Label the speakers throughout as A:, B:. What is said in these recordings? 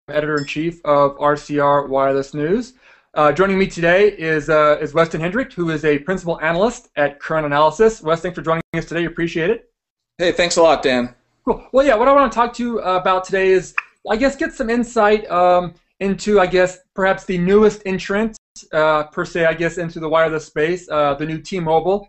A: editor-in-chief of RCR Wireless News. Joining me today is Weston Henderek, who is a principal analyst at Current Analysis. Wes, thanks for joining us today. Appreciate it.
B: Hey, thanks a lot, Dan.
A: Cool. Well, yeah, what I want to talk to you about today is, I guess, get some insight into, I guess, perhaps the newest entrant, per se, I guess, into the wireless space, the new T-Mobile.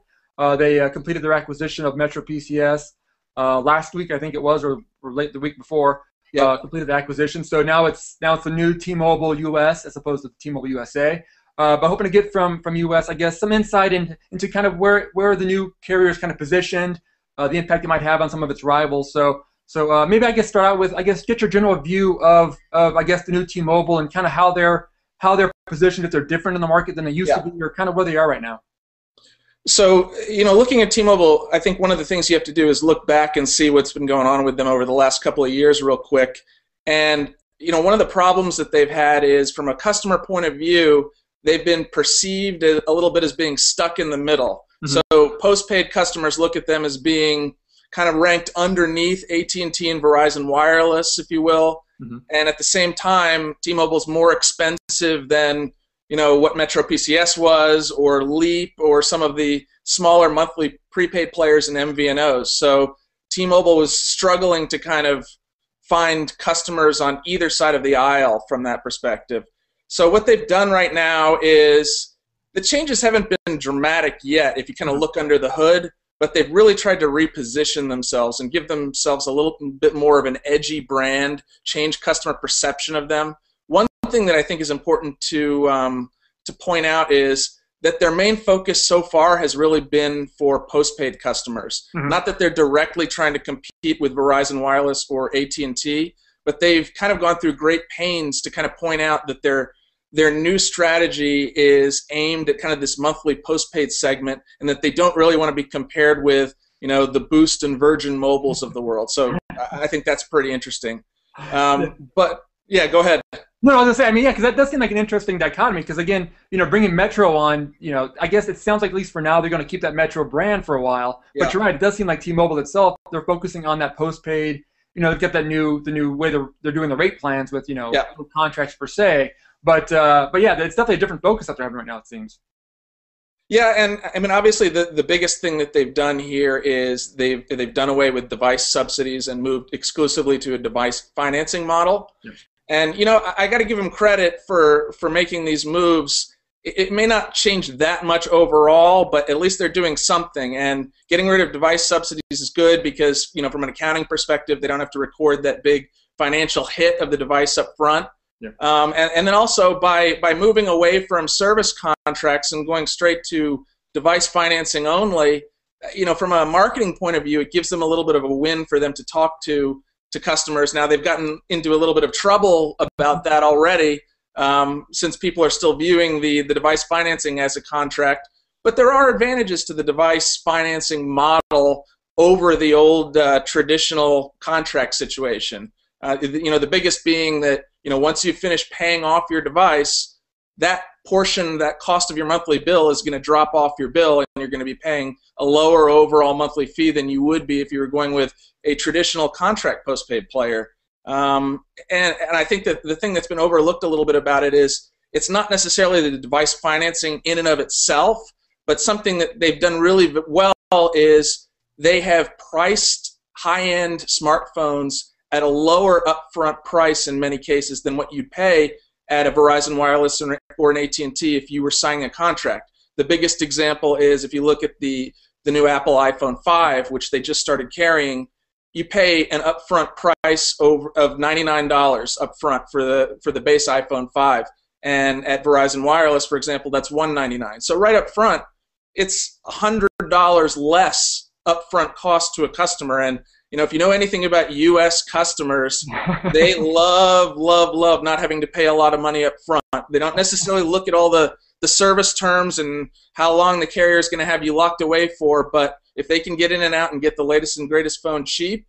A: They completed their acquisition of MetroPCS last week, I think it was, or late the week before. Completed the acquisition. So now it's the new T-Mobile US as opposed to T-Mobile USA. But hoping to get from US, I guess, some insight into kind of where the new carrier is kind of positioned, the impact it might have on some of its rivals. So maybe I guess start out with, I guess, get your general view of I guess the new T-Mobile and kind of how they're positioned, if they're different in the market than they used to be, or kind of where they are right now.
B: So, looking at T-Mobile, I think one of the things you have to do is look back and see what's been going on with them over the last couple of years real quick. And, one of the problems that they've had is, from a customer point of view, they've been perceived a little bit as being stuck in the middle. Mm-hmm. So postpaid customers look at them as being kind of ranked underneath AT&T and Verizon Wireless, if you will. Mm-hmm. And at the same time, T-Mobile's more expensive than what MetroPCS was, or Leap, or some of the smaller monthly prepaid players and MVNOs. So T-Mobile was struggling to kind of find customers on either side of the aisle from that perspective. So what they've done right now is, the changes haven't been dramatic yet if you kind of look under the hood, but they've really tried to reposition themselves and give themselves a little bit more of an edgy brand, change customer perception of them. One thing that I think is important to point out is that their main focus so far has really been for postpaid customers. Mm-hmm. Not that they're directly trying to compete with Verizon Wireless or AT&T, but they've kind of gone through great pains to kind of point out that their new strategy is aimed at kind of this monthly postpaid segment, and that they don't really want to be compared with the Boost and Virgin Mobiles of the world. So I think that's pretty interesting. But yeah, go ahead.
A: No, I was gonna say, I mean, yeah, because that does seem like an interesting dichotomy. Because again, bringing Metro on, I guess it sounds like, at least for now, they're going to keep that Metro brand for a while. Yeah. But you're right, it does seem like T-Mobile itself, they're focusing on that postpaid. They've got the new way they're doing the rate plans with contracts per se. But yeah, it's definitely a different focus that they're having right now, it seems.
B: Yeah, and I mean, obviously the biggest thing that they've done here is they've done away with device subsidies and moved exclusively to a device financing model. Yes. And I got to give them credit for making these moves. It may not change that much overall, but at least they're doing something. And getting rid of device subsidies is good because from an accounting perspective, they don't have to record that big financial hit of the device up front. Yeah. And then also by moving away from service contracts and going straight to device financing only, from a marketing point of view, it gives them a little bit of a win for them to talk to customers. Now, they've gotten into a little bit of trouble about that already, since people are still viewing the device financing as a contract. But there are advantages to the device financing model over the old traditional contract situation. The biggest being that once you finish paying off your device, that portion, that cost of your monthly bill is going to drop off your bill, and you're going to be paying a lower overall monthly fee than you would be if you were going with a traditional contract postpaid player. And I think that the thing that's been overlooked a little bit about it is, it's not necessarily the device financing in and of itself, but something that they've done really well is they have priced high-end smartphones at a lower upfront price in many cases than what you'd pay at a Verizon Wireless or an AT&T if you were signing a contract. The biggest example is, if you look at the new Apple iPhone 5, which they just started carrying, you pay an upfront price of $99 upfront for the base iPhone 5. And at Verizon Wireless, for example, that's $199. So right up front, it's $100 less upfront cost to a customer. And if you know anything about U.S. customers, they love not having to pay a lot of money up front. They don't necessarily look at all the service terms and how long the carrier is going to have you locked away for, but if they can get in and out and get the latest and greatest phone cheap,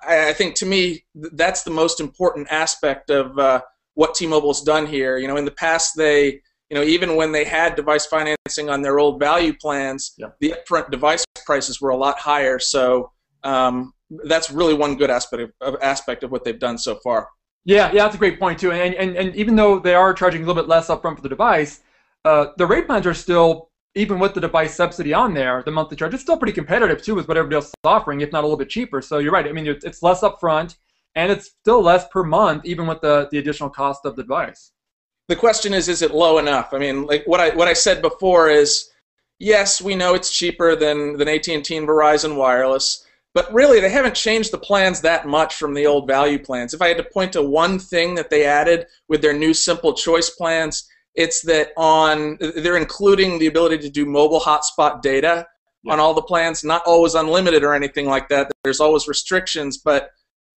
B: I think, to me, that's the most important aspect of what T-Mobile's done here. In the past, they, even when they had device financing on their old value plans, the upfront device prices were a lot higher. So that's really one good aspect of what they've done so far.
A: Yeah, that's a great point too. And even though they are charging a little bit less upfront for the device, the rate plans are still, even with the device subsidy on there, the monthly charge is still pretty competitive too with what everybody else is offering, if not a little bit cheaper. So you're right. I mean, it's less upfront, and it's still less per month, even with the additional cost of the device.
B: The question is it low enough? I mean, like what I said before is, yes, we know it's cheaper than AT&T and Verizon Wireless, but really they haven't changed the plans that much from the old value plans. If I had to point to one thing that they added with their new simple choice plans, it's that they're including the ability to do mobile hotspot data on all the plans, not always unlimited or anything like that. There's always restrictions, but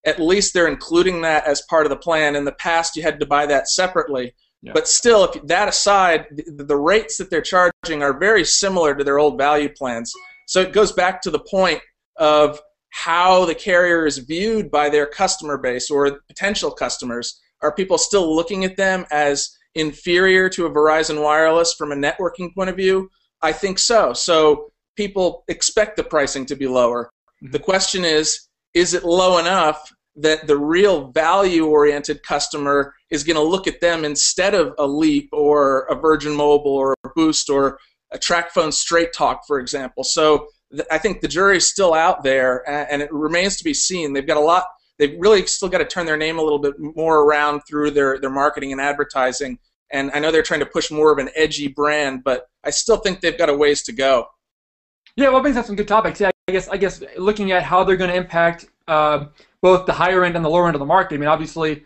B: at least they're including that as part of the plan. In the past, you had to buy that separately. Yeah. But still, if that aside, the rates that they're charging are very similar to their old value plans. So it goes back to the point of how the carrier is viewed by their customer base or potential customers. Are people still looking at them as inferior to a Verizon Wireless from a networking point of view? I think so. So people expect the pricing to be lower. Mm-hmm. The question is it low enough that the real value-oriented customer is going to look at them instead of a Leap or a Virgin Mobile or a Boost or a TracFone Straight Talk, for example. So I think the jury's still out there, and it remains to be seen. They've got a lot. They've really still got to turn their name a little bit more around through their marketing and advertising. And I know they're trying to push more of an edgy brand, but I still think they've got a ways to go.
A: Yeah, well, brings up some good topics. Yeah, I guess looking at how they're going to impact both the higher end and the lower end of the market. I mean, obviously,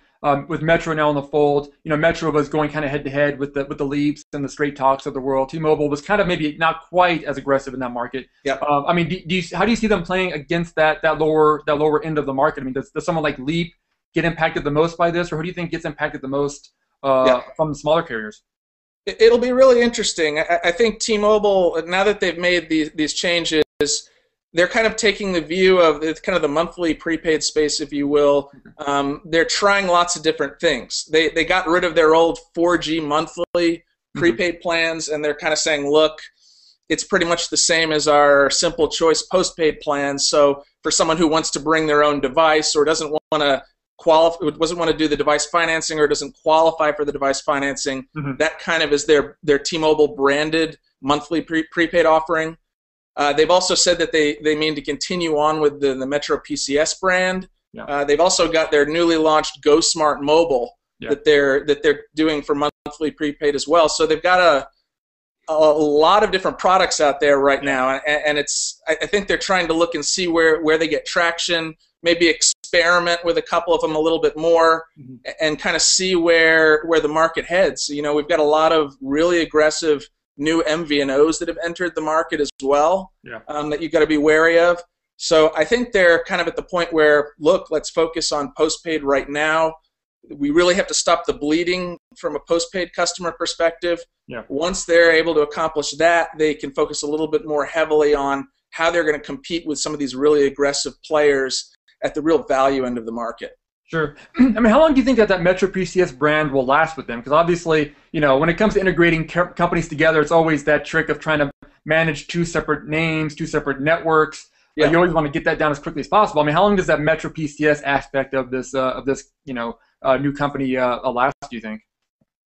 A: with Metro now in the fold, Metro was going kind of head to head with the Leaps and the Straight Talks of the world. T-Mobile was kind of maybe not quite as aggressive in that market.
B: Yep.
A: I mean, how do you see them playing against that lower end of the market? I mean, does someone like Leap get impacted the most by this, or who do you think gets impacted the most from the smaller carriers?
B: It'll be really interesting. I think T-Mobile, now that they've made these changes, they're kind of taking the view of it's kind of the monthly prepaid space, if you will. They're trying lots of different things. They got rid of their old 4G monthly prepaid plans, and they're kind of saying, look, it's pretty much the same as our simple choice postpaid plans. So for someone who wants to bring their own device or doesn't want to do the device financing or doesn't qualify for the device financing, that kind of is their T-Mobile branded monthly prepaid offering. They've also said that they mean to continue on with the MetroPCS brand. Yeah. They've also got their newly launched Go Smart Mobile that they're doing for monthly prepaid as well. So they've got a lot of different products out there right now, and I think they're trying to look and see where they get traction, maybe experiment with a couple of them a little bit more, and kind of see where the market heads. We've got a lot of really aggressive new MVNOs that have entered the market as well, that you've got to be wary of. So I think they're kind of at the point where, look, let's focus on postpaid right now. We really have to stop the bleeding from a postpaid customer perspective. Yeah. Once they're able to accomplish that, they can focus a little bit more heavily on how they're going to compete with some of these really aggressive players at the real value end of the market.
A: Sure. I mean, how long do you think that MetroPCS brand will last with them? Because obviously, when it comes to integrating companies together, it's always that trick of trying to manage two separate names, two separate networks. You always want to get that down as quickly as possible. I mean, how long does that MetroPCS aspect of this new company last, do you think?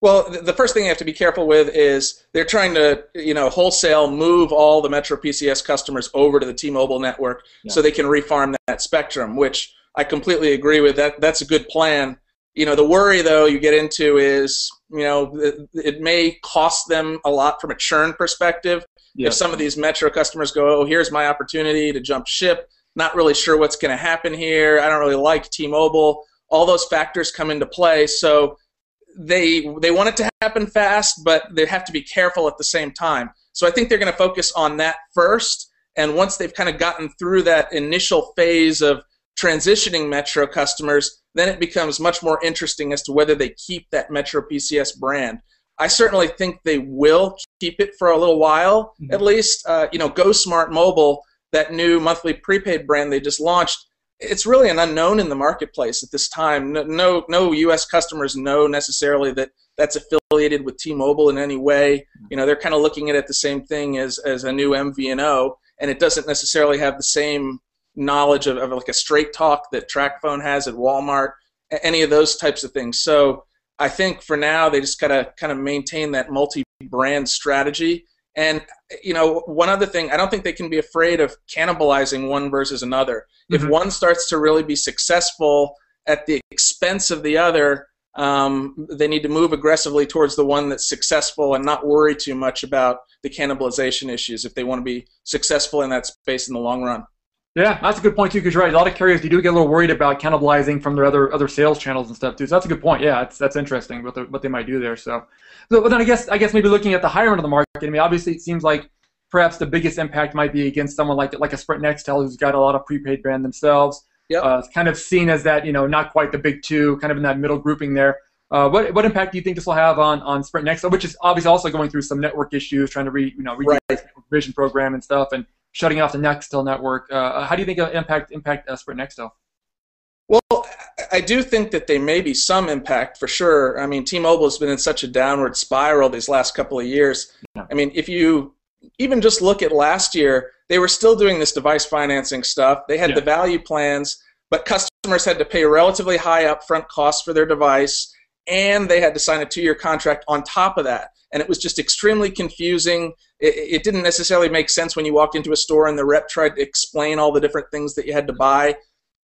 B: Well, the first thing you have to be careful with is they're trying to, wholesale move all the MetroPCS customers over to the T-Mobile network so they can refarm that spectrum, which I completely agree with. That's a good plan. The worry, though, you get into is, it may cost them a lot from a churn perspective. If some of these Metro customers go, oh, here's my opportunity to jump ship, not really sure what's going to happen here, I don't really like T-Mobile, all those factors come into play. So they want it to happen fast, but they have to be careful at the same time. So I think they're going to focus on that first, and once they've kind of gotten through that initial phase of transitioning Metro customers, then it becomes much more interesting as to whether they keep that MetroPCS brand. I certainly think they will keep it for a little while, at least. Go Smart Mobile, that new monthly prepaid brand they just launched, it's really an unknown in the marketplace at this time. No U.S. customers know necessarily that that's affiliated with T-Mobile in any way. They're kind of looking at it the same thing as a new MVNO, and it doesn't necessarily have the same knowledge of like a Straight Talk that TracFone has at Walmart, any of those types of things. So I think for now they just gotta kind of maintain that multi-brand strategy. And one other thing, I don't think they can be afraid of cannibalizing one versus another. If one starts to really be successful at the expense of the other, they need to move aggressively towards the one that's successful and not worry too much about the cannibalization issues if they want to be successful in that space in the long run.
A: Yeah, that's a good point too, because you're right. A lot of carriers, they do get a little worried about cannibalizing from their other sales channels and stuff too. So that's a good point. Yeah, that's interesting what they might do there. But then I guess maybe looking at the higher end of the market, I mean, obviously it seems like perhaps the biggest impact might be against someone like a Sprint Nextel, who's got a lot of prepaid brand themselves.
B: Yep.
A: It's kind of seen as that, not quite the big two, kind of in that middle grouping there. What impact do you think this will have on Sprint Nextel, which is obviously also going through some network issues, trying to redo the vision program and stuff, and shutting off the Nextel network? How do you think it'll impact Sprint Nextel?
B: Well, I do think that there may be some impact for sure. I mean, T-Mobile has been in such a downward spiral these last couple of years. Yeah. I mean, if you even just look at last year, they were still doing this device financing stuff. They had the value plans, but customers had to pay a relatively high upfront cost for their device, and they had to sign a 2-year contract on top of that. And it was just extremely confusing. It didn't necessarily make sense when you walked into a store and the rep tried to explain all the different things that you had to buy. Yeah.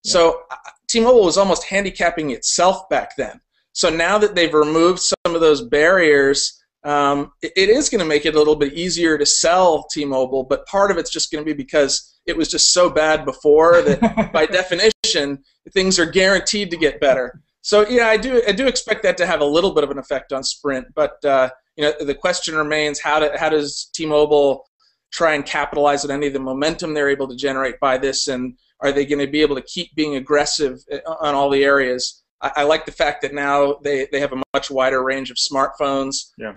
B: So T-Mobile was almost handicapping itself back then. So now that they've removed some of those barriers, it is going to make it a little bit easier to sell T-Mobile, but part of it's just going to be because it was just so bad before that by definition, things are guaranteed to get better. So yeah, I do expect that to have a little bit of an effect on Sprint, but the question remains: how does T-Mobile try and capitalize on any of the momentum they're able to generate by this, and are they going to be able to keep being aggressive on all the areas? I like the fact that now they have a much wider range of smartphones. Yeah.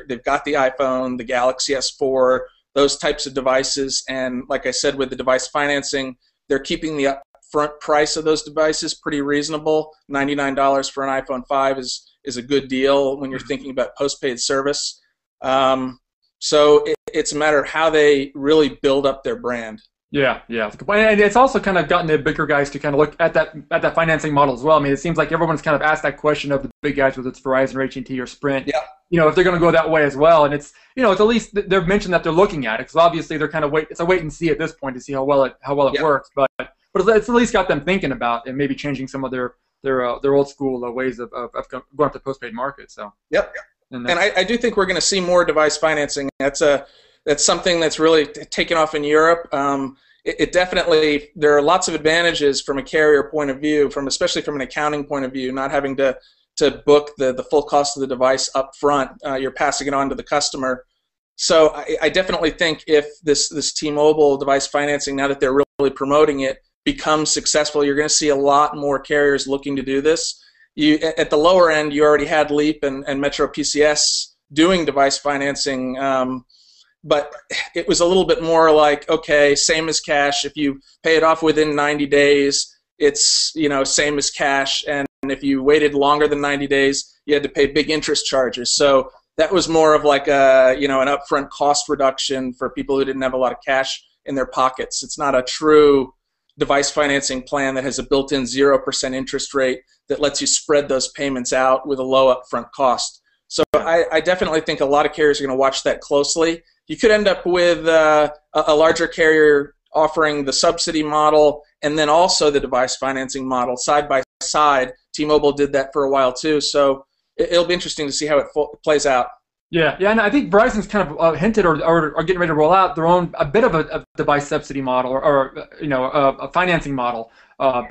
B: They've got the iPhone, the Galaxy S4, those types of devices, and like I said, with the device financing, they're keeping the upfront price of those devices pretty reasonable. $99 for an iPhone 5 is a good deal when you're thinking about postpaid service. So it's a matter of how they really build up their brand.
A: Yeah. And it's also kind of gotten the bigger guys to kind of look at that financing model as well. I mean, it seems like everyone's kind of asked that question of the big guys, whether it's Verizon or AT&T or Sprint. Yeah. If they're going to go that way as well, and it's at least they've mentioned that they're looking at it, because obviously they're kind of it's a wait and see at this point to see how well it works. But it's at least got them thinking about and maybe changing some of their old school ways of going to the postpaid market. So. Yep.
B: And I do think we're going to see more device financing. That's something that's really taken off in Europe. It definitely, there are lots of advantages from a carrier point of view, especially from an accounting point of view, not having to book the full cost of the device up front. You're passing it on to the customer. So I definitely think if this T-Mobile device financing, now that they're really promoting it, becomes successful, you're going to see a lot more carriers looking to do this. At the lower end, you already had Leap and MetroPCS doing device financing, but it was a little bit more like, okay, same as cash. If you pay it off within 90 days, it's same as cash, and if you waited longer than 90 days, you had to pay big interest charges. So that was more of like an upfront cost reduction for people who didn't have a lot of cash in their pockets. It's not a true device financing plan that has a built-in 0% interest rate that lets you spread those payments out with a low upfront cost. So I definitely think a lot of carriers are going to watch that closely. You could end up with a larger carrier offering the subsidy model and then also the device financing model side by side. T-Mobile did that for a while too, so it'll be interesting to see how it plays out.
A: Yeah, and I think Verizon's kind of hinted or getting ready to roll out their own a bit of a device subsidy model or a financing model.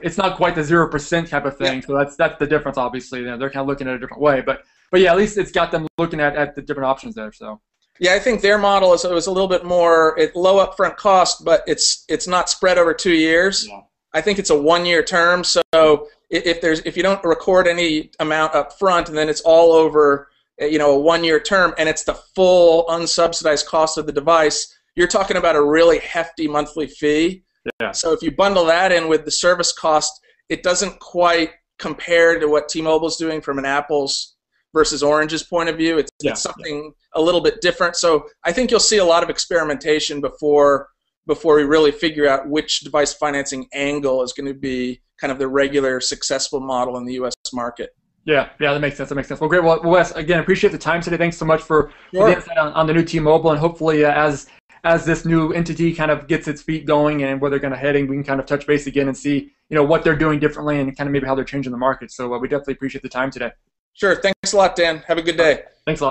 A: It's not quite the 0% type of thing, so that's the difference. Obviously, they're kind of looking at it a different way, but yeah, at least it's got them looking at the different options there. So.
B: Yeah, I think their model was a little bit more low upfront cost, but it's not spread over 2 years. Yeah. I think it's a 1-year term. So if you don't record any amount up front, and then it's all over a 1-year term, and it's the full unsubsidized cost of the device, you're talking about a really hefty monthly fee. Yeah. So if you bundle that in with the service cost, it doesn't quite compare to what T-Mobile's doing from an apples versus oranges point of view. It's something a little bit different. So I think you'll see a lot of experimentation before before we really figure out which device financing angle is going to be kind of the regular successful model in the U.S. market.
A: Yeah, that makes sense. Well, great. Well, Wes, again, appreciate the time today. Thanks so much for the insight on the new T-Mobile, and hopefully as this new entity kind of gets its feet going and where they're going to heading, we can kind of touch base again and see what they're doing differently and kind of maybe how they're changing the market. So we definitely appreciate the time today.
B: Sure. Thanks a lot, Dan. Have a good day.
A: Thanks a lot.